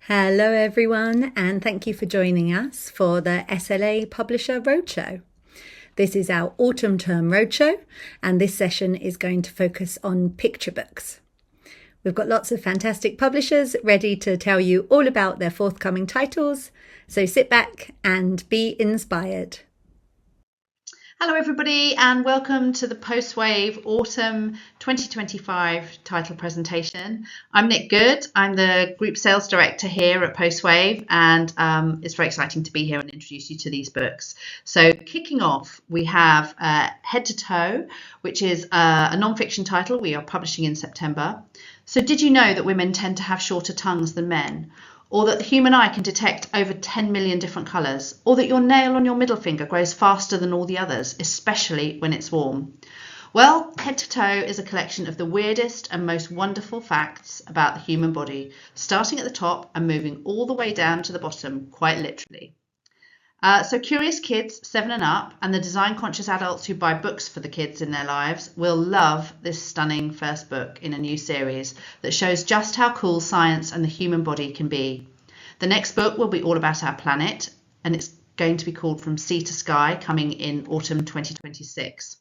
Hello, everyone, and thank you for joining us for the SLA Publisher Roadshow. This is our autumn term roadshow, and this session is going to focus on picture books. We've got lots of fantastic publishers ready to tell you all about their forthcoming titles, so sit back and be inspired. Hello everybody and welcome to the Postwave Autumn 2025 title presentation. I'm Nick Good, I'm the Group Sales Director here at Postwave, and it's very exciting to be here and introduce you to these books. So kicking off, we have Head to Toe, which is a non-fiction title we are publishing in September. So did you know that women tend to have shorter tongues than men? Or that the human eye can detect over 10 million different colours, or that your nail on your middle finger grows faster than all the others, especially when it's warm. Well, Head to Toe is a collection of the weirdest and most wonderful facts about the human body, starting at the top and moving all the way down to the bottom, quite literally. So curious kids 7 and up and the design conscious adults who buy books for the kids in their lives will love this stunning first book in a new series that shows just how cool science and the human body can be. The next book will be all about our planet, and it's going to be called From Sea to Sky, coming in autumn 2026.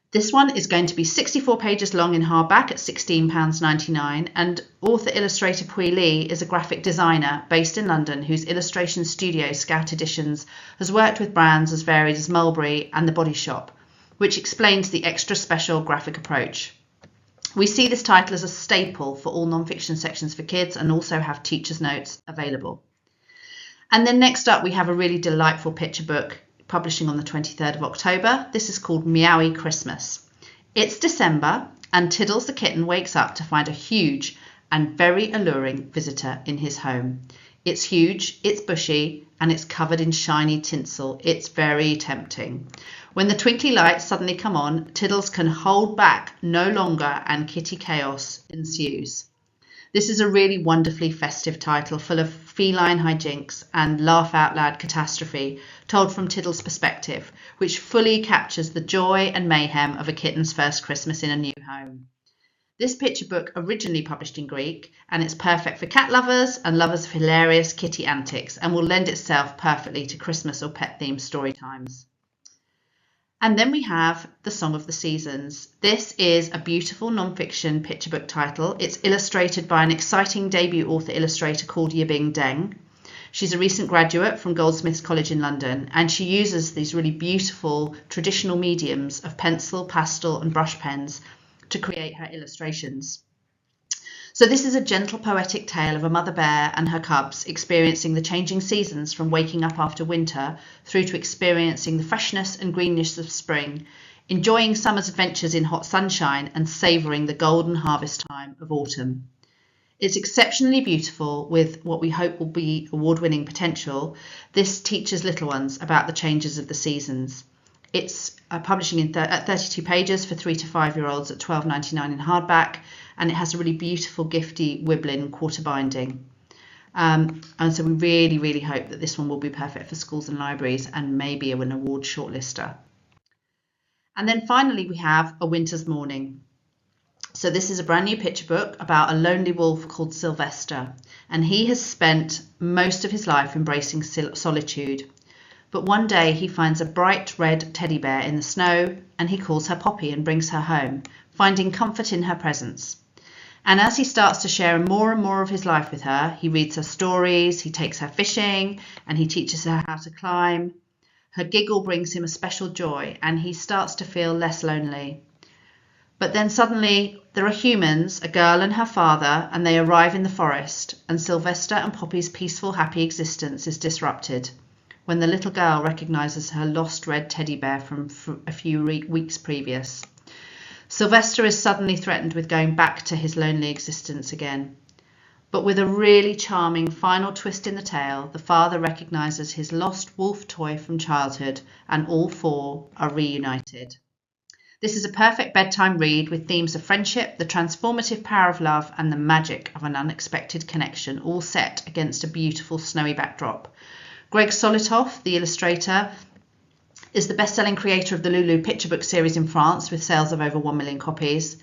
This one is going to be 64 pages long in hardback at £16.99, and author-illustrator Pui Lee is a graphic designer based in London whose illustration studio, Scout Editions, has worked with brands as varied as Mulberry and The Body Shop, which explains the extra special graphic approach. We see this title as a staple for all non-fiction sections for kids and also have teacher's notes available. And then next up we have a really delightful picture book publishing on the 23rd of October. This is called Meowie Christmas. It's December and Tiddles the kitten wakes up to find a huge and very alluring visitor in his home. It's huge, it's bushy, and it's covered in shiny tinsel. It's very tempting. When the twinkly lights suddenly come on, Tiddles can hold back no longer and kitty chaos ensues. This is a really wonderfully festive title full of feline hijinks and laugh out loud catastrophe told from Tiddles' perspective, which fully captures the joy and mayhem of a kitten's first Christmas in a new home. This picture book originally published in Greek, and it's perfect for cat lovers and lovers of hilarious kitty antics and will lend itself perfectly to Christmas or pet-themed story times. And then we have The Song of the Seasons. This is a beautiful non-fiction picture book title. It's illustrated by an exciting debut author-illustrator called Yibing Deng. She's a recent graduate from Goldsmiths College in London, and she uses these really beautiful traditional mediums of pencil, pastel and brush pens to create her illustrations. So this is a gentle poetic tale of a mother bear and her cubs experiencing the changing seasons, from waking up after winter through to experiencing the freshness and greenness of spring, enjoying summer's adventures in hot sunshine and savouring the golden harvest time of autumn. It's exceptionally beautiful with what we hope will be award-winning potential. This teaches little ones about the changes of the seasons. It's publishing at 32 pages for 3 to 5 year olds at £12.99 in hardback, and it has a really beautiful gifty Wiblin quarter binding. And so we really hope that this one will be perfect for schools and libraries and maybe an award shortlister. And then finally we have A Winter's Morning. So this is a brand new picture book about a lonely wolf called Sylvester, and he has spent most of his life embracing solitude. But one day he finds a bright red teddy bear in the snow, and he calls her Poppy and brings her home, finding comfort in her presence. And as he starts to share more and more of his life with her, he reads her stories, he takes her fishing, and he teaches her how to climb. Her giggle brings him a special joy, and he starts to feel less lonely. But then suddenly there are humans, a girl and her father, and they arrive in the forest, and Sylvester and Poppy's peaceful, happy existence is disrupted when the little girl recognises her lost red teddy bear from a few weeks previous. Sylvester is suddenly threatened with going back to his lonely existence again. But with a really charming final twist in the tale, the father recognises his lost wolf toy from childhood, and all four are reunited. This is a perfect bedtime read with themes of friendship, the transformative power of love, and the magic of an unexpected connection, all set against a beautiful snowy backdrop. Greg Solitoff, the illustrator, is the best-selling creator of the Lulu picture book series in France with sales of over 1 million copies.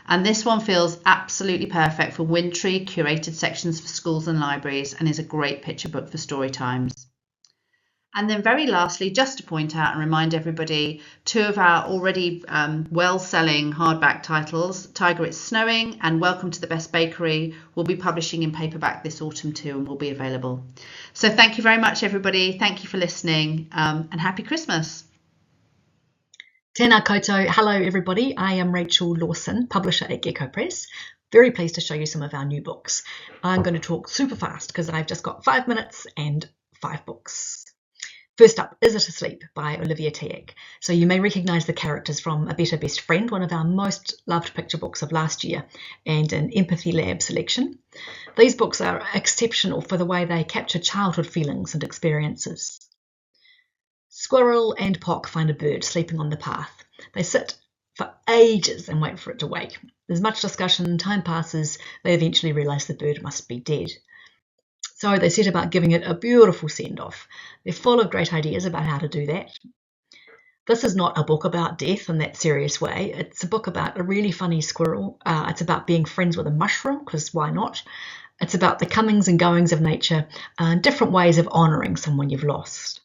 And this one feels absolutely perfect for wintry curated sections for schools and libraries, and is a great picture book for story times. And then very lastly, just to point out and remind everybody, two of our already well-selling hardback titles, Tiger It's Snowing and Welcome to the Best Bakery, will be publishing in paperback this autumn too, and will be available. So thank you very much, everybody. Thank you for listening, and happy Christmas. Tēnā koutou. Hello, everybody. I am Rachel Lawson, publisher at Gecko Press. Very pleased to show you some of our new books. I'm going to talk super fast because I've just got 5 minutes and 5 books. First up, Is It Asleep by Olivia Teague. So you may recognise the characters from A Better Best Friend, one of our most loved picture books of last year, and an Empathy Lab selection. These books are exceptional for the way they capture childhood feelings and experiences. Squirrel and Pock find a bird sleeping on the path. They sit for ages and wait for it to wake. There's much discussion, time passes, they eventually realise the bird must be dead. So they set about giving it a beautiful send-off. They're full of great ideas about how to do that. This is not a book about death in that serious way. It's a book about a really funny squirrel. It's about being friends with a mushroom, because why not? It's about the comings and goings of nature and different ways of honouring someone you've lost.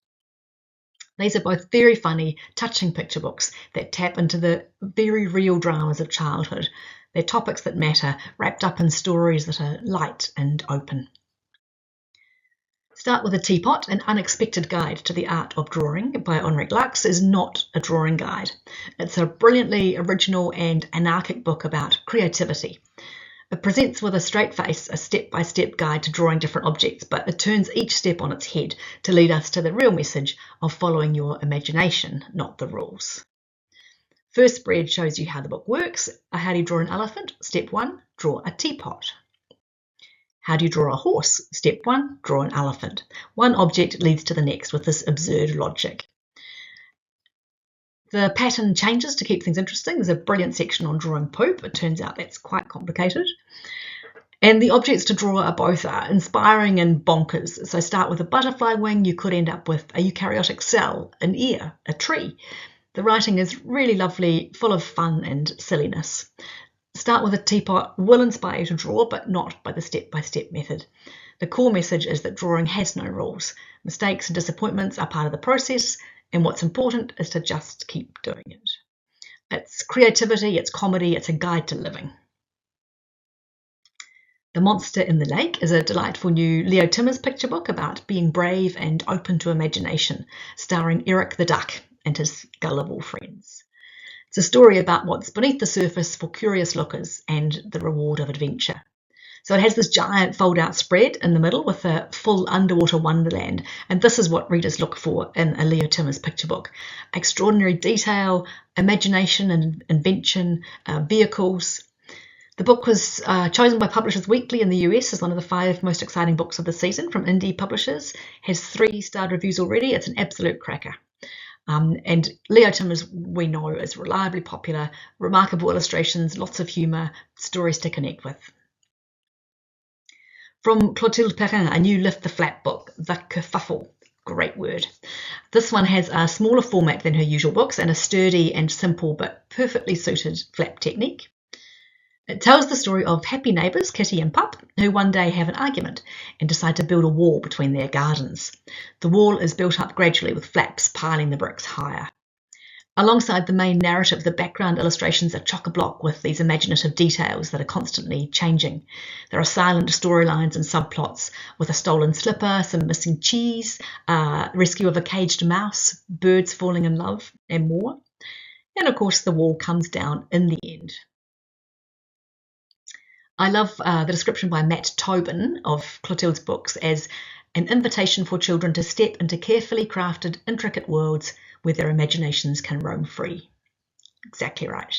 These are both very funny, touching picture books that tap into the very real dramas of childhood. They're topics that matter, wrapped up in stories that are light and open. Start with a Teapot, An Unexpected Guide to the Art of Drawing by Henrik Lux is not a drawing guide. It's a brilliantly original and anarchic book about creativity. It presents with a straight face a step-by-step guide to drawing different objects, but it turns each step on its head to lead us to the real message of following your imagination, not the rules. First spread shows you how the book works. How do you draw an elephant? Step 1, draw a teapot. How do you draw a horse? Step 1, draw an elephant. One object leads to the next with this absurd logic. The pattern changes to keep things interesting. There's a brilliant section on drawing poop. It turns out that's quite complicated. And the objects to draw are both inspiring and bonkers. So start with a butterfly wing, you could end up with a eukaryotic cell, an ear, a tree. The writing is really lovely, full of fun and silliness. Start with a teapot will inspire you to draw, but not by the step-by-step method. The core message is that drawing has no rules. Mistakes and disappointments are part of the process, and what's important is to just keep doing it. It's creativity, it's comedy, it's a guide to living. The Monster in the Lake is a delightful new Leo Timmers picture book about being brave and open to imagination, starring Eric the Duck and his gullible friends. It's a story about what's beneath the surface for curious lookers and the reward of adventure. So it has this giant fold-out spread in the middle with a full underwater wonderland, and this is what readers look for in a Leo Timmers picture book. Extraordinary detail, imagination and invention, vehicles. The book was chosen by Publishers Weekly in the US as one of the 5 most exciting books of the season from indie publishers. Has 3-starred reviews already. It's an absolute cracker. And Leo Timmers, we know, is reliably popular, remarkable illustrations, lots of humour, stories to connect with. From Clotilde Perrin, a new Lift the Flap book, The Kerfuffle. Great word. This one has a smaller format than her usual books and a sturdy and simple but perfectly suited flap technique. It tells the story of happy neighbours, Kitty and Pup, who one day have an argument and decide to build a wall between their gardens. The wall is built up gradually with flaps piling the bricks higher. Alongside the main narrative, the background illustrations are chock-a-block with these imaginative details that are constantly changing. There are silent storylines and subplots with a stolen slipper, some missing cheese, rescue of a caged mouse, birds falling in love, and more. And of course, the wall comes down in the end. I love the description by Matt Tobin of Clotilde's books as an invitation for children to step into carefully crafted, intricate worlds where their imaginations can roam free. Exactly right.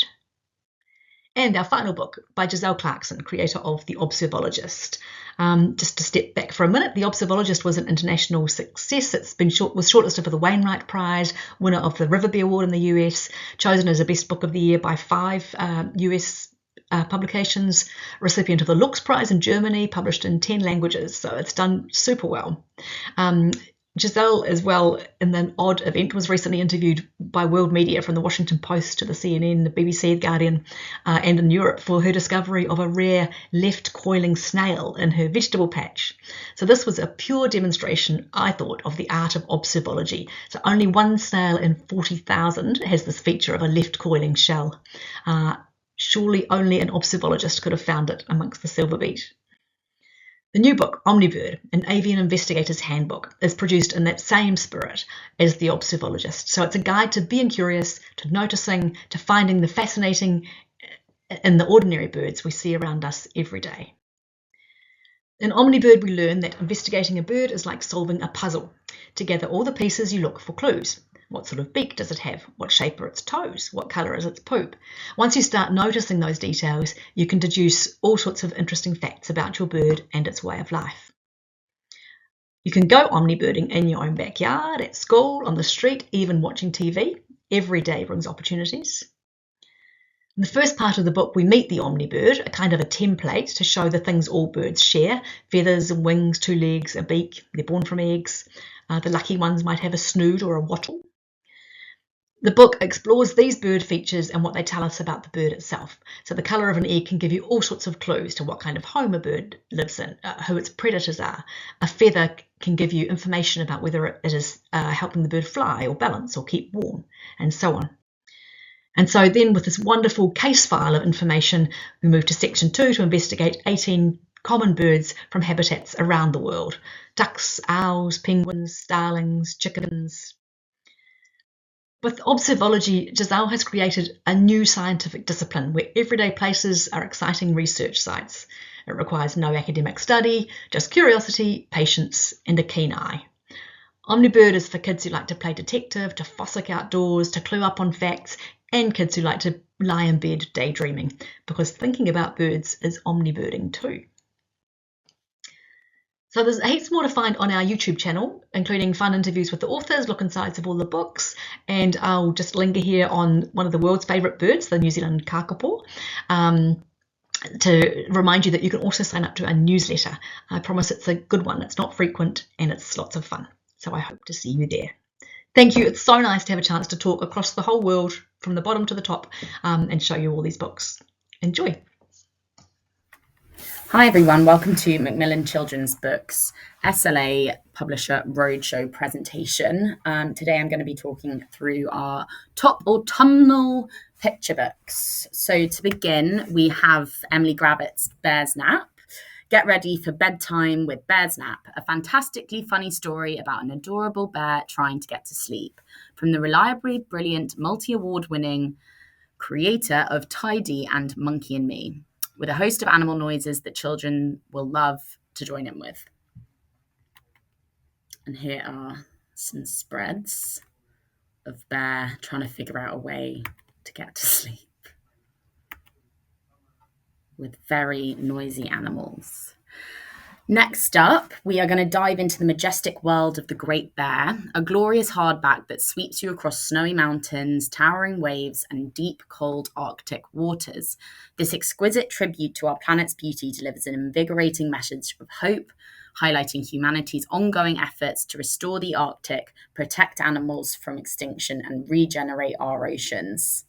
And our final book by Giselle Clarkson, creator of The Observologist. Just to step back for a minute, The Observologist was an international success. It's been was shortlisted for the Wainwright Prize, winner of the Riverby Award in the US, chosen as a best book of the year by 5 US publications, recipient of the Lux Prize in Germany, published in 10 languages, so it's done super well. Giselle, as well, in an odd event, was recently interviewed by world media from the Washington Post to the CNN, the BBC, the Guardian, and in Europe for her discovery of a rare left-coiling snail in her vegetable patch. So this was a pure demonstration, I thought, of the art of observology. So only one snail in 40,000 has this feature of a left-coiling shell. Surely only an observologist could have found it amongst the silver beet. The new book, Omnibird, an avian investigator's handbook, is produced in that same spirit as The Observologist. So it's a guide to being curious, to noticing, to finding the fascinating in the ordinary birds we see around us every day. In Omnibird, we learn that investigating a bird is like solving a puzzle. To gather all the pieces, you look for clues. What sort of beak does it have? What shape are its toes? What colour is its poop? Once you start noticing those details, you can deduce all sorts of interesting facts about your bird and its way of life. You can go omnibirding in your own backyard, at school, on the street, even watching TV. Every day brings opportunities. In the first part of the book, we meet the omnibird, a kind of a template to show the things all birds share: feathers and wings, 2 legs, a beak. They're born from eggs. The lucky ones might have a snood or a wattle. The book explores these bird features and what they tell us about the bird itself. So the colour of an egg can give you all sorts of clues to what kind of home a bird lives in, who its predators are. A feather can give you information about whether it is helping the bird fly or balance or keep warm, and so on. And so then with this wonderful case file of information, we move to section 2 to investigate 18 common birds from habitats around the world: ducks, owls, penguins, starlings, chickens. With observology, Giselle has created a new scientific discipline where everyday places are exciting research sites. It requires no academic study, just curiosity, patience, and a keen eye. Omnibird is for kids who like to play detective, to fossick outdoors, to clue up on facts, and kids who like to lie in bed daydreaming, because thinking about birds is omnibirding too. So there's heaps more to find on our YouTube channel, including fun interviews with the authors, look-insides of all the books, and I'll just linger here on one of the world's favourite birds, the New Zealand kakapo, to remind you that you can also sign up to a newsletter. I promise it's a good one. It's not frequent and it's lots of fun. So I hope to see you there. Thank you. It's so nice to have a chance to talk across the whole world from the bottom to the top and show you all these books. Enjoy. Hi everyone, welcome to Macmillan Children's Books SLA Publisher Roadshow presentation. Today I'm going to be talking through our top autumnal picture books. So to begin, we have Emily Gravitt's Bear's Nap. Get ready for bedtime with Bear's Nap, a fantastically funny story about an adorable bear trying to get to sleep. From the reliably brilliant, multi-award winning creator of Tidy and Monkey and Me, with a host of animal noises that children will love to join in with. And here are some spreads of Bear trying to figure out a way to get to sleep with very noisy animals. Next up, we are going to dive into the majestic world of the Great Bear, a glorious hardback that sweeps you across snowy mountains, towering waves, and deep, cold Arctic waters. This exquisite tribute to our planet's beauty delivers an invigorating message of hope, highlighting humanity's ongoing efforts to restore the Arctic, protect animals from extinction, and regenerate our oceans.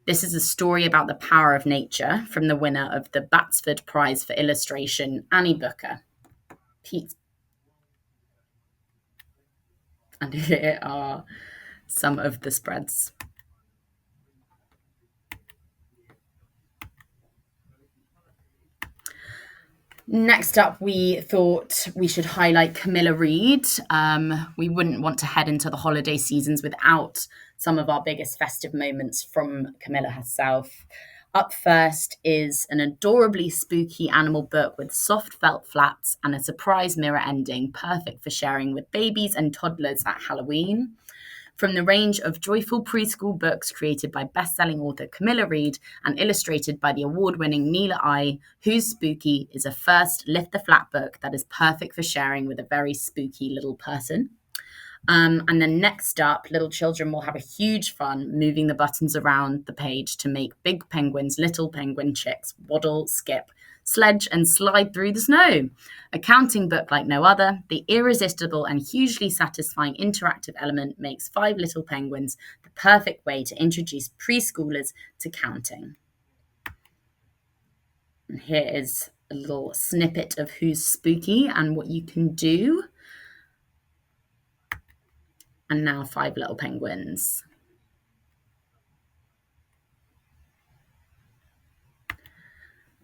This is a story about the power of nature from the winner of the Batsford Prize for Illustration, Annie Booker. Pete. And here are some of the spreads. Next up, we thought we should highlight Camilla Reed. We wouldn't want to head into the holiday seasons without some of our biggest festive moments from Camilla herself. Up first is an adorably spooky animal book with soft felt flaps and a surprise mirror ending, perfect for sharing with babies and toddlers at Halloween. From the range of joyful preschool books created by best-selling author Camilla Reed and illustrated by the award-winning Neela Ai, Who's Spooky is a first lift the flap book that is perfect for sharing with a very spooky little person. And then next up, little children will have a huge fun moving the buttons around the page to make big penguins, little penguin chicks, waddle, skip, sledge and slide through the snow. A counting book like no other, the irresistible and hugely satisfying interactive element makes Five Little Penguins the perfect way to introduce preschoolers to counting. And here is a little snippet of who's spooky and what you can do. And now Five Little Penguins.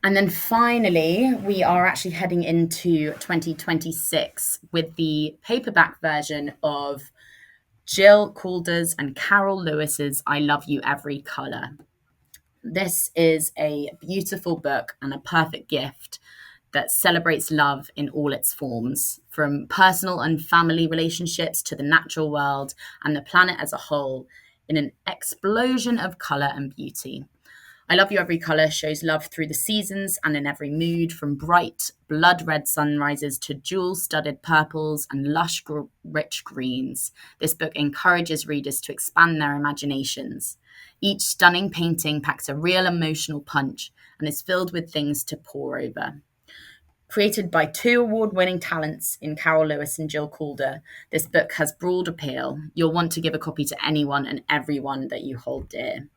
And then finally, we are actually heading into 2026 with the paperback version of Jill Calder's and Carol Lewis's I Love You Every Colour. This is a beautiful book and a perfect gift that celebrates love in all its forms, from personal and family relationships to the natural world and the planet as a whole, in an explosion of colour and beauty. I Love You Every Colour shows love through the seasons and in every mood, from bright blood red sunrises to jewel-studded purples and lush rich greens. This book encourages readers to expand their imaginations. Each stunning painting packs a real emotional punch and is filled with things to pore over. Created by two award-winning talents in Carol Lewis and Jill Calder, this book has broad appeal. You'll want to give a copy to anyone and everyone that you hold dear.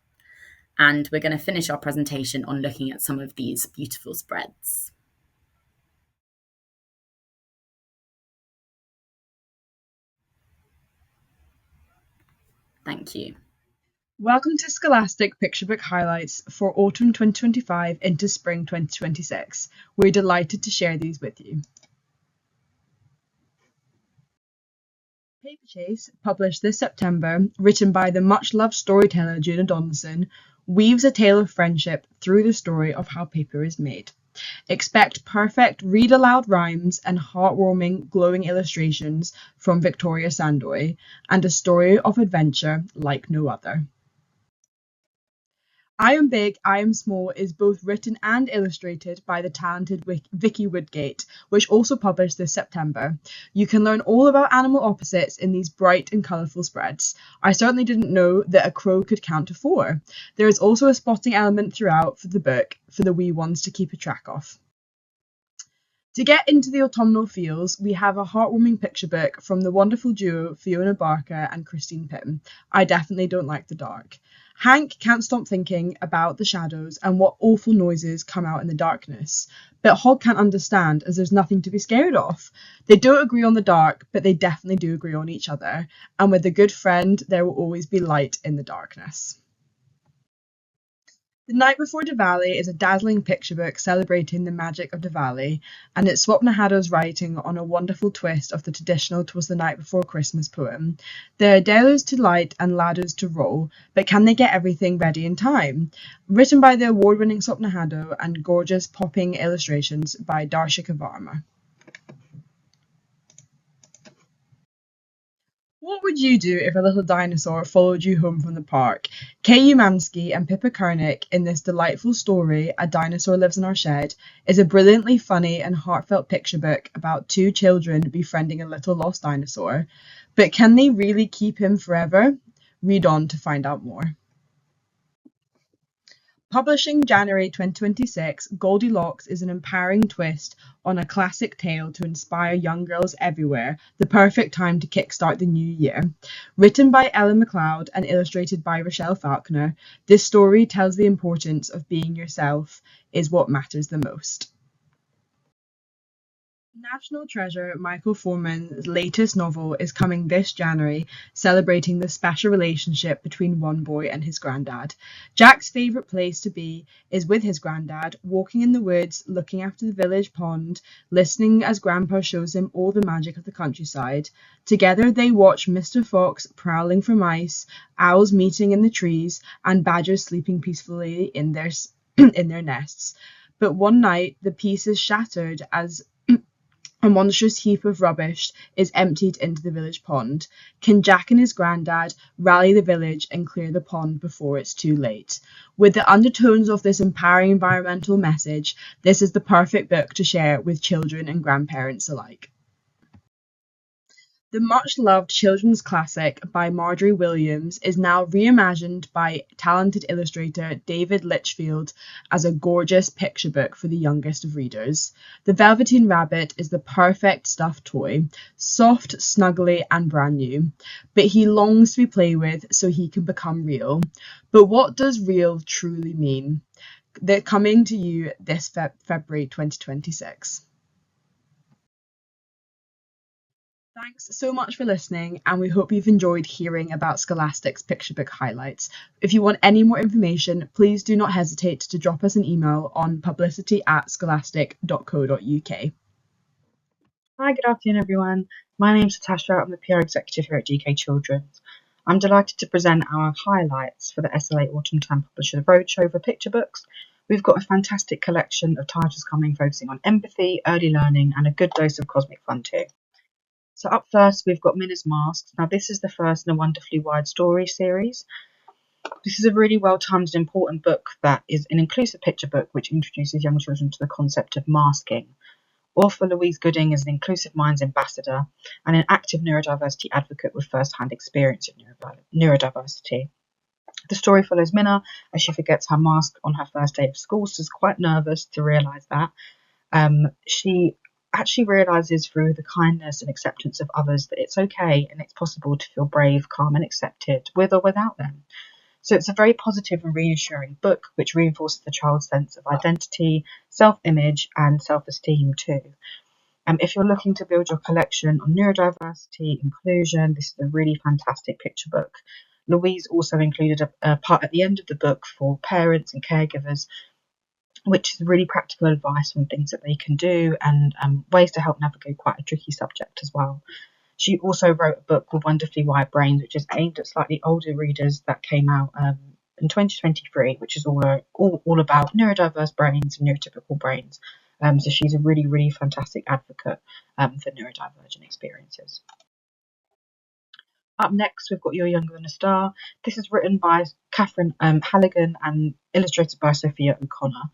And we're going to finish our presentation on looking at some of these beautiful spreads. Thank you. Welcome to Scholastic Picture Book Highlights for Autumn 2025 into Spring 2026. We're delighted to share these with you. Paper Chase, published this September, written by the much-loved storyteller Juna Donaldson, weaves a tale of friendship through the story of how paper is made. Expect perfect read-aloud rhymes and heartwarming, glowing illustrations from Victoria Sandoy, and a story of adventure like no other. I Am Big, I Am Small is both written and illustrated by the talented Vicky Woodgate, which also published this September. You can learn all about animal opposites in these bright and colourful spreads. I certainly didn't know that a crow could count to 4. There is also a spotting element throughout for the book for the wee ones to keep a track of. To get into the autumnal feels, we have a heartwarming picture book from the wonderful duo Fiona Barker and Christine Pym. I definitely don't like the dark. Hank can't stop thinking about the shadows and what awful noises come out in the darkness. But Hog can't understand, as there's nothing to be scared of. They don't agree on the dark, but they definitely do agree on each other. And with a good friend, there will always be light in the darkness. The Night Before Diwali is a dazzling picture book celebrating the magic of Diwali, and it's Swapna Haddo's writing on a wonderful twist of the traditional "'Twas the Night Before Christmas" poem. There are deluges to light and ladders to roll, but can they get everything ready in time? Written by the award-winning Swapna Haddo and gorgeous popping illustrations by Darshika Varma. What would you do if a little dinosaur followed you home from the park? Kay Umansky and Pippa Kernick in this delightful story, A Dinosaur Lives in Our Shed, is a brilliantly funny and heartfelt picture book about 2 children befriending a little lost dinosaur. But can they really keep him forever? Read on to find out more. Publishing January 2026, Goldilocks is an empowering twist on a classic tale to inspire young girls everywhere, the perfect time to kickstart the new year. Written by Ellen McLeod and illustrated by Rochelle Falconer, this story tells the importance of being yourself is what matters the most. National Treasure, Michael Forman's latest novel, is coming this January, celebrating the special relationship between one boy and his granddad. Jack's favourite place to be is with his granddad, walking in the woods, looking after the village pond, listening as Grandpa shows him all the magic of the countryside. Together they watch Mr. Fox prowling for mice, owls meeting in the trees, and badgers sleeping peacefully in their nests. But one night the peace is shattered as a monstrous heap of rubbish is emptied into the village pond. Can Jack and his granddad rally the village and clear the pond before it's too late? With the undertones of this empowering environmental message, this is the perfect book to share with children and grandparents alike. The much-loved children's classic by Marjorie Williams is now reimagined by talented illustrator David Litchfield as a gorgeous picture book for the youngest of readers. The Velveteen Rabbit is the perfect stuffed toy, soft, snuggly, and brand new, but he longs to be played with so he can become real. But what does real truly mean? They're coming to you this February 2026. Thanks so much for listening, and we hope you've enjoyed hearing about Scholastic's picture book highlights. If you want any more information, please do not hesitate to drop us an email on publicity@scholastic.co.uk. Hi, good afternoon, everyone. My name's Natasha. I'm the PR executive here at GK Children's. I'm delighted to present our highlights for the SLA Autumn Term Publishers Roadshow for picture books. We've got a fantastic collection of titles coming, focusing on empathy, early learning, and a good dose of cosmic fun too. So up first, we've got Minna's Masks. Now, this is the first in a wonderfully wide story series. This is a really well-timed and important book that is an inclusive picture book which introduces young children to the concept of masking. Author Louise Gooding is an Inclusive Minds ambassador and an active neurodiversity advocate with first-hand experience of neurodiversity. The story follows Minna as she forgets her mask on her first day of school. She's quite nervous to realise that. She actually realises through the kindness and acceptance of others that it's okay and it's possible to feel brave, calm and accepted with or without them. So it's a very positive and reassuring book which reinforces the child's sense of identity, self-image and self-esteem too. If you're looking to build your collection on neurodiversity, inclusion, this is a really fantastic picture book. Louise also included a part at the end of the book for parents and caregivers, which is really practical advice on things that they can do and ways to help navigate quite a tricky subject as well. She also wrote a book called Wonderfully White Brains, which is aimed at slightly older readers that came out in 2023, which is all about neurodiverse brains and neurotypical brains. So she's a really, really fantastic advocate for neurodivergent experiences. Up next, we've got You're Younger Than a Star. This is written by Catherine Halligan and illustrated by Sophia O'Connor.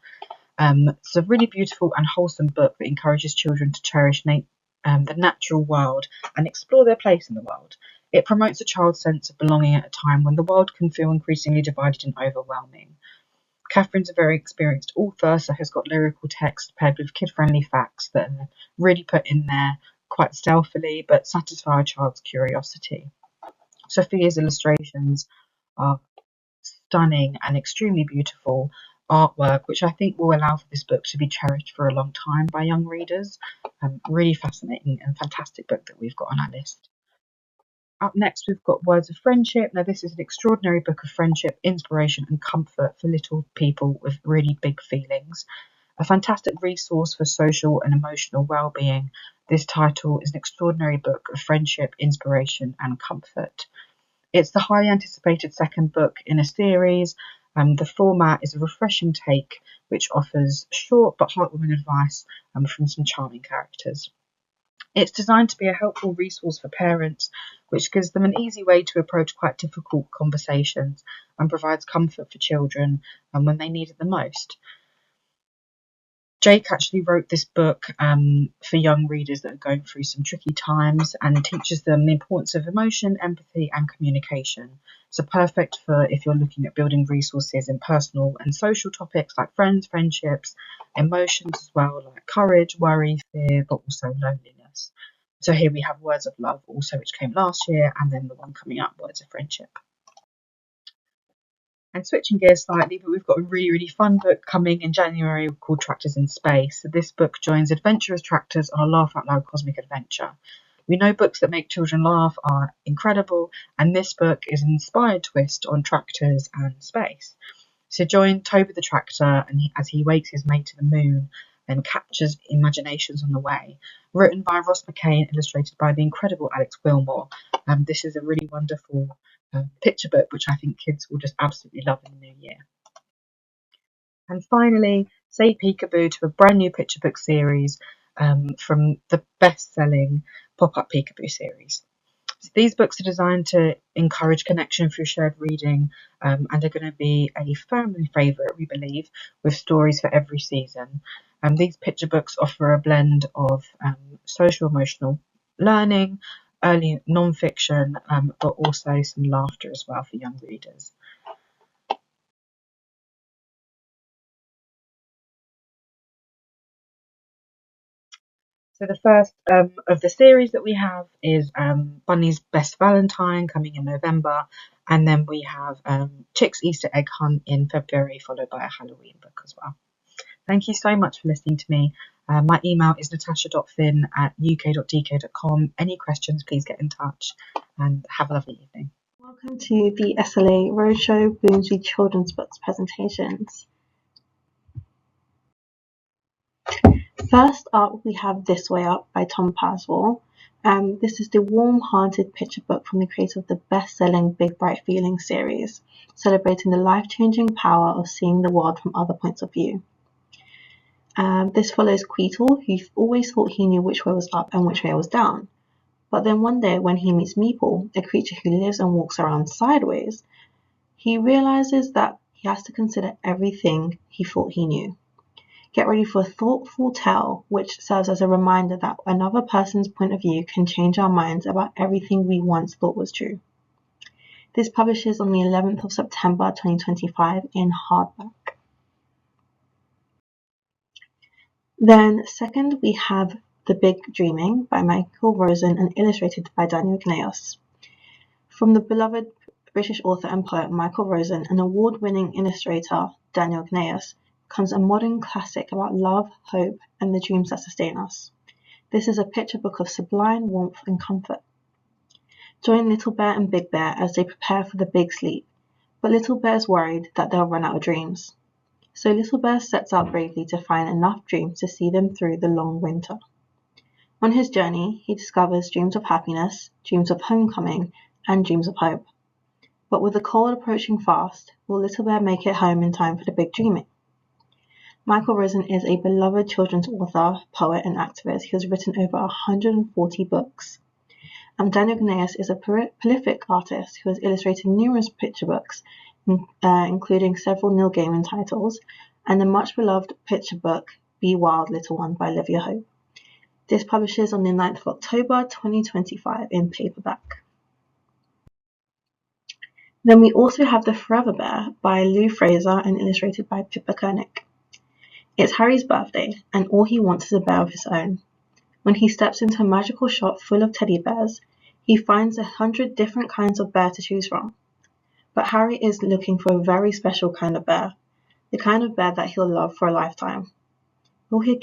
It's a really beautiful and wholesome book that encourages children to cherish the natural world and explore their place in the world. It promotes a child's sense of belonging at a time when the world can feel increasingly divided and overwhelming. Catherine's a very experienced author, so has got lyrical text paired with kid-friendly facts that are really put in there quite stealthily but satisfy a child's curiosity. Sophia's illustrations are stunning and extremely beautiful artwork, which I think will allow for this book to be cherished for a long time by young readers. Really fascinating and fantastic book that we've got on our list. Up next, we've got Words of Friendship. Now, this is an extraordinary book of friendship, inspiration and comfort for little people with really big feelings. A fantastic resource for social and emotional well-being. This title is an extraordinary book of friendship, inspiration and comfort. It's the highly anticipated second book in a series. The format is a refreshing take which offers short but heartwarming advice from some charming characters. It's designed to be a helpful resource for parents, which gives them an easy way to approach quite difficult conversations and provides comfort for children when they need it the most. Jake actually wrote this book for young readers that are going through some tricky times and teaches them the importance of emotion, empathy and communication. So perfect for if you're looking at building resources in personal and social topics like friends, friendships, emotions as well, like courage, worry, fear, but also loneliness. So here we have Words of Love also, which came last year, and then the one coming up, Words of Friendship. And switching gears slightly, but we've got a really, really fun book coming in January called Tractors in Space. So this book joins adventurous tractors on a laugh-out-loud cosmic adventure. We know books that make children laugh are incredible, and this book is an inspired twist on tractors and space. So join Toby the Tractor as he wakes his mate to the moon and captures imaginations on the way. Written by Ross McKay and illustrated by the incredible Alex Wilmore. This is a really wonderful picture book which I think kids will just absolutely love in the new year. And finally, Say Peekaboo to a brand new picture book series from the best-selling Pop-Up Peekaboo series. So these books are designed to encourage connection through shared reading and are going to be a family favourite, we believe, with stories for every season. These picture books offer a blend of social emotional learning, early non-fiction, but also some laughter as well for young readers. So the first of the series that we have is Bunny's Best Valentine coming in November, and then we have Chick's Easter Egg Hunt in February, followed by a Halloween book as well. Thank you so much for listening to me. My email is natasha.finn@uk.dk.com. Any questions, please get in touch, and have a lovely evening. Welcome to the SLA Roadshow Bloomsbury Children's Books presentations. First up, we have This Way Up by Tom Paswell. This is the warm-hearted picture book from the creator of the best-selling Big Bright Feelings series, celebrating the life-changing power of seeing the world from other points of view. This follows Queetle, who always thought he knew which way was up and which way was down. But then one day when he meets Meeple, a creature who lives and walks around sideways, he realizes that he has to consider everything he thought he knew. Get ready for a thoughtful tale, which serves as a reminder that another person's point of view can change our minds about everything we once thought was true. This publishes on the 11th of September 2025 in hardback. Then second, we have The Big Dreaming by Michael Rosen and illustrated by Daniel Gnaeus. From the beloved British author and poet Michael Rosen and award-winning illustrator Daniel Gnaeus comes a modern classic about love, hope, and the dreams that sustain us. This is a picture book of sublime warmth and comfort. Join Little Bear and Big Bear as they prepare for the big sleep, but Little Bear is worried that they'll run out of dreams. So Little Bear sets out bravely to find enough dreams to see them through the long winter. On his journey, he discovers dreams of happiness, dreams of homecoming, and dreams of hope. But with the cold approaching fast, will Little Bear make it home in time for the big dreaming? Michael Rosen is a beloved children's author, poet, and activist who has written over 140 books. Daniel Gnaeus is a prolific artist who has illustrated numerous picture books, including several Neil Gaiman titles, and the much-beloved picture book Be Wild, Little One by Olivia Hope. This publishes on the 9th of October 2025 in paperback. Then we also have The Forever Bear by Lou Fraser and illustrated by Pippa Koenig. It's Harry's birthday, and all he wants is a bear of his own. When he steps into a magical shop full of teddy bears, he finds 100 different kinds of bear to choose from. But Harry is looking for a very special kind of bear, the kind of bear that he'll love for a lifetime. Will he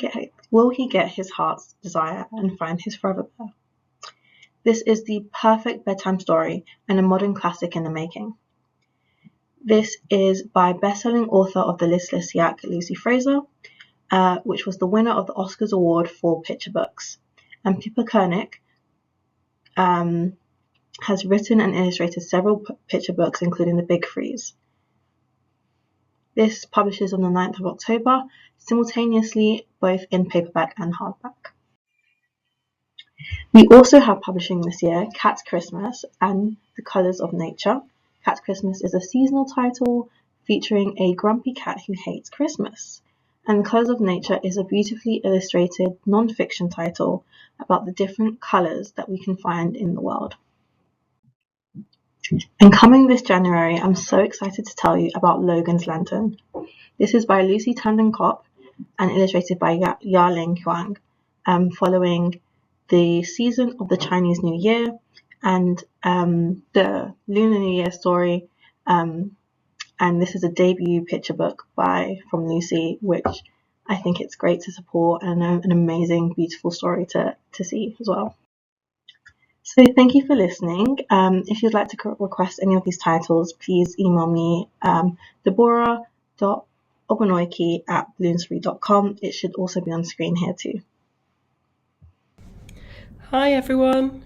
get his heart's desire and find his forever bear? This is the perfect bedtime story and a modern classic in the making. This is by best-selling author of The Listless Yak, Lucy Fraser, which was the winner of the Oscars Award for Picture Books. And Pippa Koenig has written and illustrated several picture books, including The Big Freeze. This publishes on the 9th of October, simultaneously both in paperback and hardback. We also have publishing this year Cat's Christmas and The Colours of Nature. Cat's Christmas is a seasonal title featuring a grumpy cat who hates Christmas. And The Colours of Nature is a beautifully illustrated non-fiction title about the different colours that we can find in the world. And coming this January, I'm so excited to tell you about Logan's Lantern. This is by Lucy Tandon Kopp and illustrated by Yaling Huang, following the season of the Chinese New Year and the Lunar New Year story. And this is a debut picture book from Lucy, which I think it's great to support and an amazing, beautiful story to see as well. So thank you for listening. If you'd like to request any of these titles, please email me deborah.ogonoiki@bloomsbury.com. It should also be on screen here too. Hi everyone.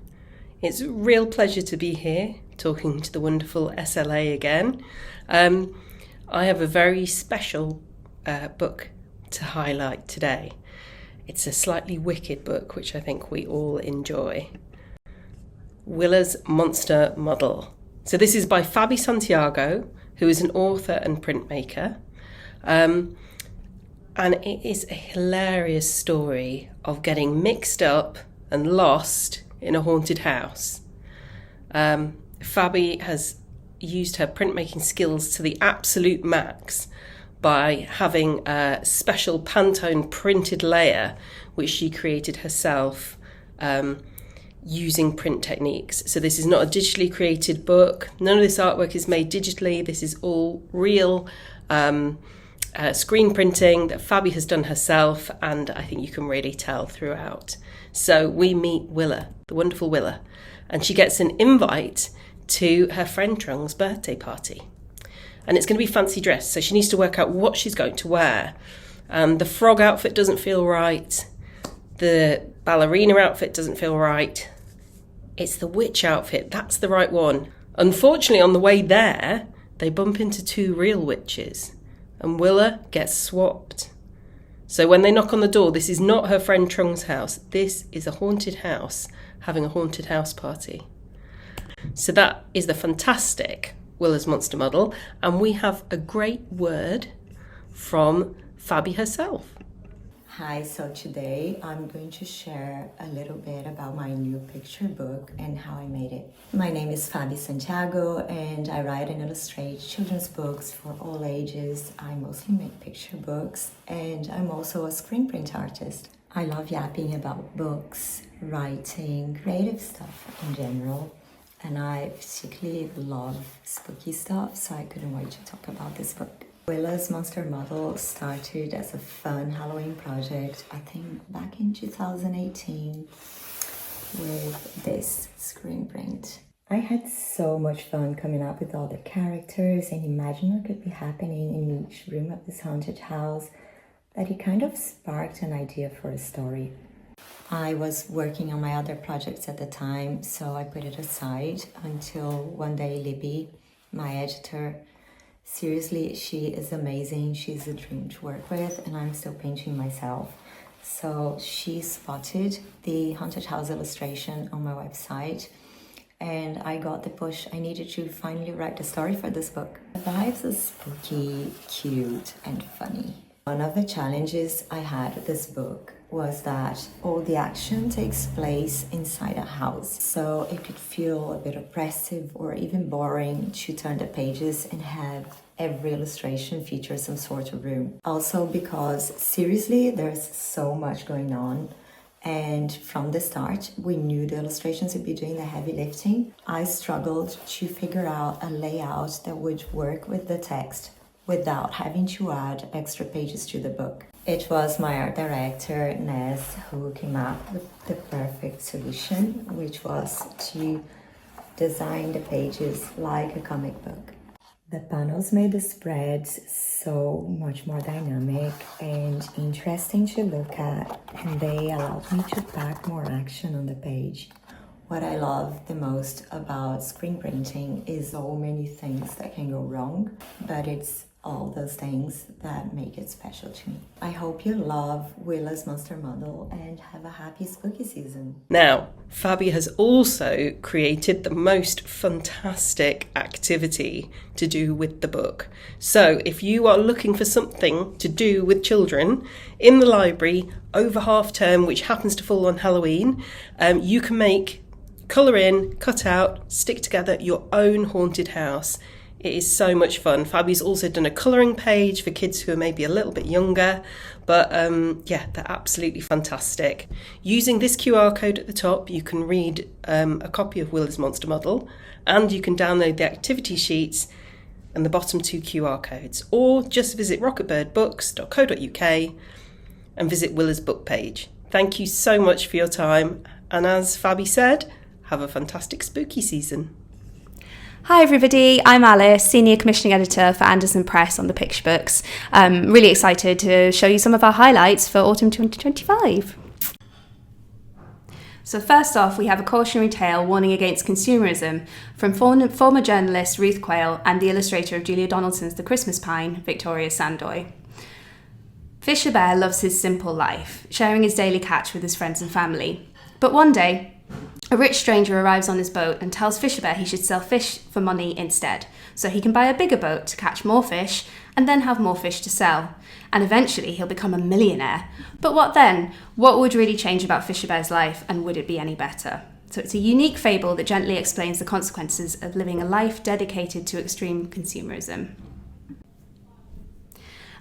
It's a real pleasure to be here talking to the wonderful SLA again. I have a very special book to highlight today. It's a slightly wicked book, which I think we all enjoy. Willa's Monster Model. So this is by Fabi Santiago, who is an author and printmaker. And it is a hilarious story of getting mixed up and lost in a haunted house. Fabi has used her printmaking skills to the absolute max by having a special Pantone printed layer which she created herself using print techniques. So this is not a digitally created book. None of this artwork is made digitally. This is all real screen printing that Fabi has done herself, and I think you can really tell throughout. So we meet Willa, the wonderful Willa, and she gets an invite to her friend Trung's birthday party. And it's going to be fancy dress, so she needs to work out what she's going to wear. The frog outfit doesn't feel right. The ballerina outfit doesn't feel right. It's the witch outfit, that's the right one. Unfortunately, on the way there, they bump into two real witches, and Willa gets swapped. So when they knock on the door, this is not her friend Trung's house. This is a haunted house having a haunted house party. So that is the fantastic Willa's Monster Model, and we have a great word from Fabi herself. Hi, so today I'm going to share a little bit about my new picture book and how I made it. My name is Fabi Santiago and I write and illustrate children's books for all ages. I mostly make picture books and I'm also a screen print artist. I love yapping about books, writing, creative stuff in general. And I particularly love spooky stuff, so I couldn't wait to talk about this book. Willa's Monster Model started as a fun Halloween project, I think back in 2018, with this screen print. I had so much fun coming up with all the characters and imagining what could be happening in each room of this haunted house that it kind of sparked an idea for a story. I was working on my other projects at the time, so I put it aside until one day Libby, my editor, seriously, she is amazing. She's a dream to work with, and I'm still painting myself. So she spotted the haunted house illustration on my website, and I got the push I needed to finally write the story for this book. The vibes are spooky, cute, and funny. One of the challenges I had with this book was that all the action takes place inside a house, so it could feel a bit oppressive or even boring to turn the pages and have every illustration feature some sort of room. Also because seriously, there's so much going on, and from the start we knew the illustrations would be doing the heavy lifting. I struggled to figure out a layout that would work with the text without having to add extra pages to the book. It was my art director, Ness, who came up with the perfect solution, which was to design the pages like a comic book. The panels made the spreads so much more dynamic and interesting to look at, and they allowed me to pack more action on the page. What I love the most about screen printing is so many things that can go wrong, but it's all those things that make it special to me. I hope you love Willa's Monster Model and have a happy spooky season. Now, Fabi has also created the most fantastic activity to do with the book. So if you are looking for something to do with children in the library over half term, which happens to fall on Halloween, you can colour in, cut out, stick together your own haunted house. It is so much fun. Fabi's also done a colouring page for kids who are maybe a little bit younger, but yeah, they're absolutely fantastic. Using this QR code at the top, you can read a copy of Willa's Monster Model, and you can download the activity sheets and the bottom two QR codes, or just visit rocketbirdbooks.co.uk and visit Willa's book page. Thank you so much for your time, and as Fabi said, have a fantastic spooky season. Hi everybody, I'm Alice, Senior Commissioning Editor for Anderson Press on the picture books. Really excited to show you some of our highlights for autumn 2025. So first off, we have a cautionary tale warning against consumerism from former journalist Ruth Quayle and the illustrator of Julia Donaldson's The Christmas Pine, Victoria Sandoy. Fisher Bear loves his simple life, sharing his daily catch with his friends and family. But one day, a rich stranger arrives on his boat and tells Fisher Bear he should sell fish for money instead, so he can buy a bigger boat to catch more fish and then have more fish to sell. And eventually he'll become a millionaire. But what then? What would really change about Fisher Bear's life, and would it be any better? So it's a unique fable that gently explains the consequences of living a life dedicated to extreme consumerism.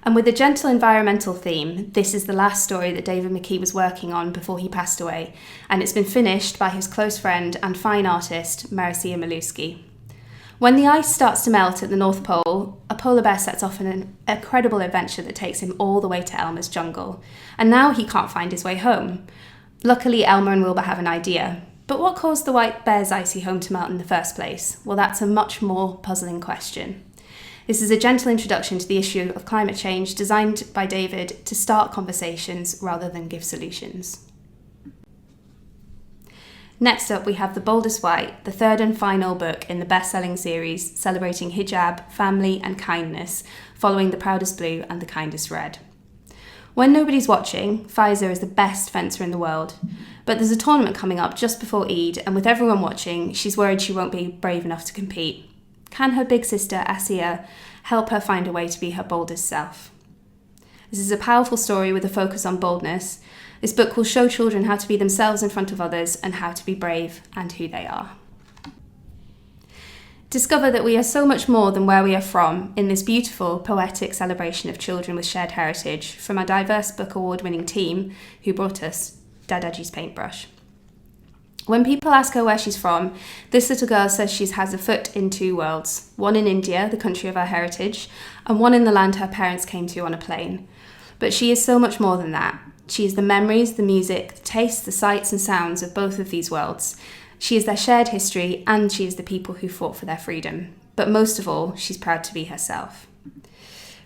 And with a gentle environmental theme, this is the last story that David McKee was working on before he passed away, and it's been finished by his close friend and fine artist, Marcia Maluski. When the ice starts to melt at the North Pole, a polar bear sets off on an incredible adventure that takes him all the way to Elmer's jungle, and now he can't find his way home. Luckily, Elmer and Wilbur have an idea. But what caused the white bear's icy home to melt in the first place? Well, that's a much more puzzling question. This is a gentle introduction to the issue of climate change designed by David to start conversations rather than give solutions. Next up, we have The Boldest White, the third and final book in the best-selling series celebrating hijab, family and kindness, following The Proudest Blue and The Kindest Red. When nobody's watching, Faiza is the best fencer in the world. But there's a tournament coming up just before Eid, and with everyone watching, she's worried she won't be brave enough to compete. Can her big sister, Asiya, help her find a way to be her boldest self? This is a powerful story with a focus on boldness. This book will show children how to be themselves in front of others and how to be brave and who they are. Discover that we are so much more than where we are from in this beautiful, poetic celebration of children with shared heritage from our diverse book award-winning team who brought us Dadaji's Paintbrush. When people ask her where she's from, this little girl says she has a foot in two worlds, one in India, the country of our heritage, and one in the land her parents came to on a plane. But she is so much more than that. She is the memories, the music, the tastes, the sights and sounds of both of these worlds. She is their shared history, and she is the people who fought for their freedom. But most of all, she's proud to be herself.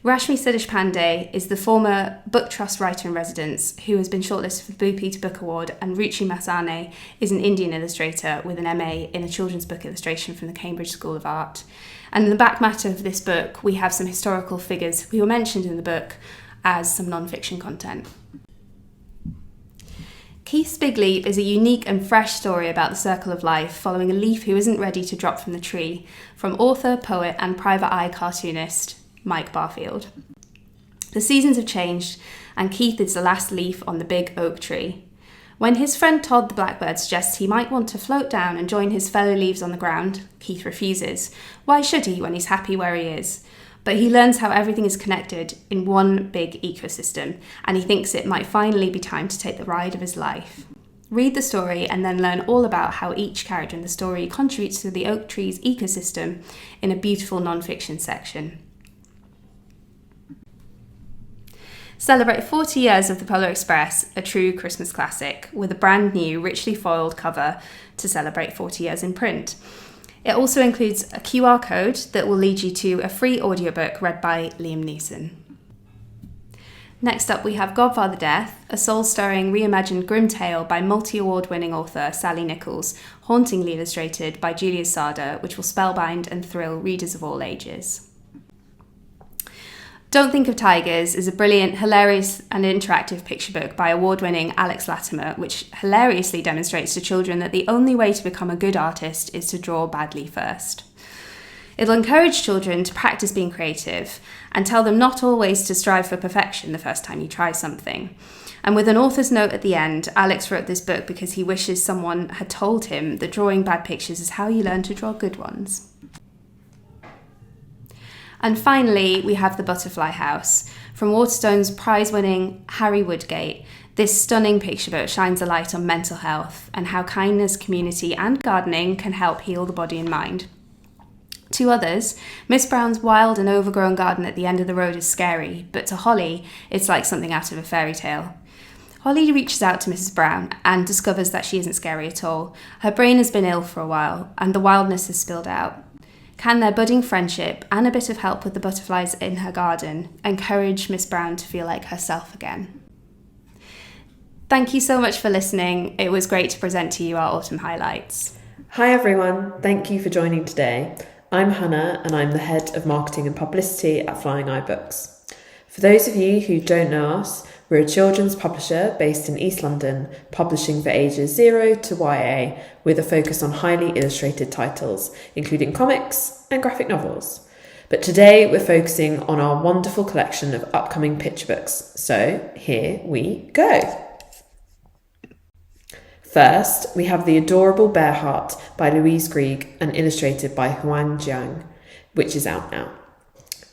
Rashmi Siddhish Pandey is the former Book Trust Writer-in-Residence who has been shortlisted for the Blue Peter Book Award, and Ruchi Masane is an Indian illustrator with an MA in a children's book illustration from the Cambridge School of Art. And in the back matter of this book, we have some historical figures who were mentioned in the book as some non-fiction content. Keith's Big Leap is a unique and fresh story about the circle of life, following a leaf who isn't ready to drop from the tree, from author, poet and private eye cartoonist Mike Barfield. The seasons have changed, and Keith is the last leaf on the big oak tree. When his friend Todd the blackbird suggests he might want to float down and join his fellow leaves on the ground, Keith refuses. Why should he when he's happy where he is? But he learns how everything is connected in one big ecosystem, and he thinks it might finally be time to take the ride of his life. Read the story and then learn all about how each character in the story contributes to the oak tree's ecosystem in a beautiful non-fiction section. Celebrate 40 years of the Polar Express, a true Christmas classic, with a brand new, richly foiled cover to celebrate 40 years in print. It also includes a QR code that will lead you to a free audiobook read by Liam Neeson. Next up, we have Godfather Death, a soul-stirring reimagined grim tale by multi-award-winning author Sally Nichols, hauntingly illustrated by Julia Sada, which will spellbind and thrill readers of all ages. Don't Think of Tigers is a brilliant, hilarious and interactive picture book by award-winning Alex Latimer, which hilariously demonstrates to children that the only way to become a good artist is to draw badly first. It'll encourage children to practice being creative and tell them not always to strive for perfection the first time you try something. And with an author's note at the end, Alex wrote this book because he wishes someone had told him that drawing bad pictures is how you learn to draw good ones. And finally, we have The Butterfly House. From Waterstone's prize-winning Harry Woodgate, this stunning picture book shines a light on mental health and how kindness, community and gardening can help heal the body and mind. To others, Miss Brown's wild and overgrown garden at the end of the road is scary, but to Holly, it's like something out of a fairy tale. Holly reaches out to Mrs. Brown and discovers that she isn't scary at all. Her brain has been ill for a while, and the wildness has spilled out. Can their budding friendship and a bit of help with the butterflies in her garden encourage Miss Brown to feel like herself again? Thank you so much for listening. It was great to present to you our autumn highlights. Hi everyone, thank you for joining today. I'm Hannah and I'm the Head of Marketing and Publicity at Flying Eye Books. For those of you who don't know us, we're a children's publisher based in East London, publishing for ages 0 to YA, with a focus on highly illustrated titles, including comics and graphic novels. But today we're focusing on our wonderful collection of upcoming picture books. So here we go. First, we have The Adorable Bear Heart by Louise Grieg and illustrated by Huang Jiang, which is out now.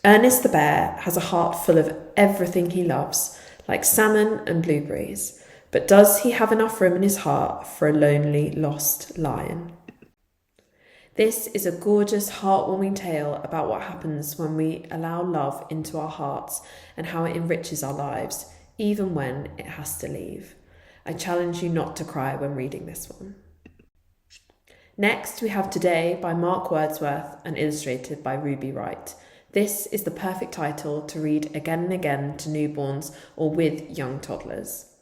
Ernest the bear has a heart full of everything he loves, like salmon and blueberries. But does he have enough room in his heart for a lonely, lost lion? This is a gorgeous, heartwarming tale about what happens when we allow love into our hearts and how it enriches our lives, even when it has to leave. I challenge you not to cry when reading this one. Next, we have Today by Mark Wordsworth and illustrated by Ruby Wright. This is the perfect title to read again and again to newborns or with young toddlers.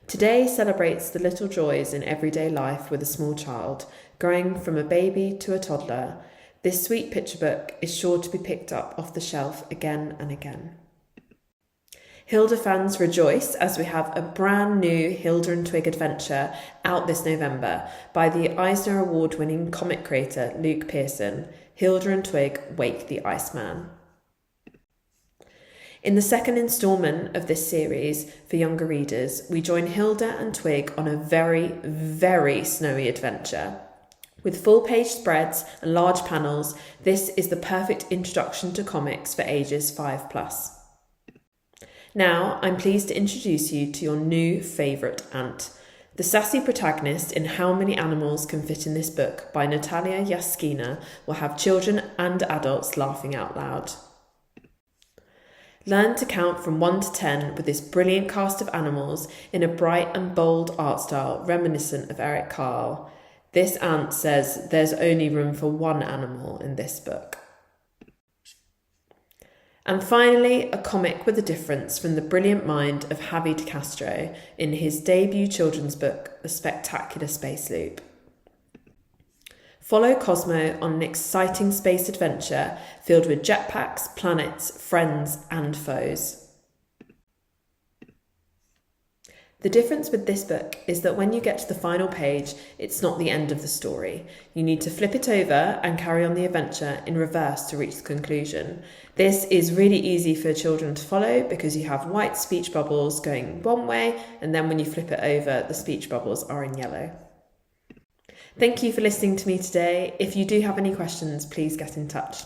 Today celebrates the little joys in everyday life with a small child, growing from a baby to a toddler. This sweet picture book is sure to be picked up off the shelf again and again. Hilda fans rejoice as we have a brand new Hilda and Twig adventure out this November by the Eisner Award-winning comic creator Luke Pearson, Hilda and Twig Wake the Iceman. In the second instalment of this series for younger readers, we join Hilda and Twig on a very, very snowy adventure. With full-page spreads and large panels, this is the perfect introduction to comics for ages 5+. Now, I'm pleased to introduce you to your new favourite ant, the sassy protagonist in How Many Animals Can Fit in This Book by Natalia Yaskina will have children and adults laughing out loud. Learn to count from 1 to 10 with this brilliant cast of animals in a bright and bold art style reminiscent of Eric Carle. This ant says there's only room for one animal in this book. And finally, a comic with a difference from the brilliant mind of Javi de Castro in his debut children's book, The Spectacular Space Loop. Follow Cosmo on an exciting space adventure filled with jetpacks, planets, friends, and foes. The difference with this book is that when you get to the final page, it's not the end of the story. You need to flip it over and carry on the adventure in reverse to reach the conclusion. This is really easy for children to follow because you have white speech bubbles going one way, and then when you flip it over, the speech bubbles are in yellow. Thank you for listening to me today. If you do have any questions, please get in touch.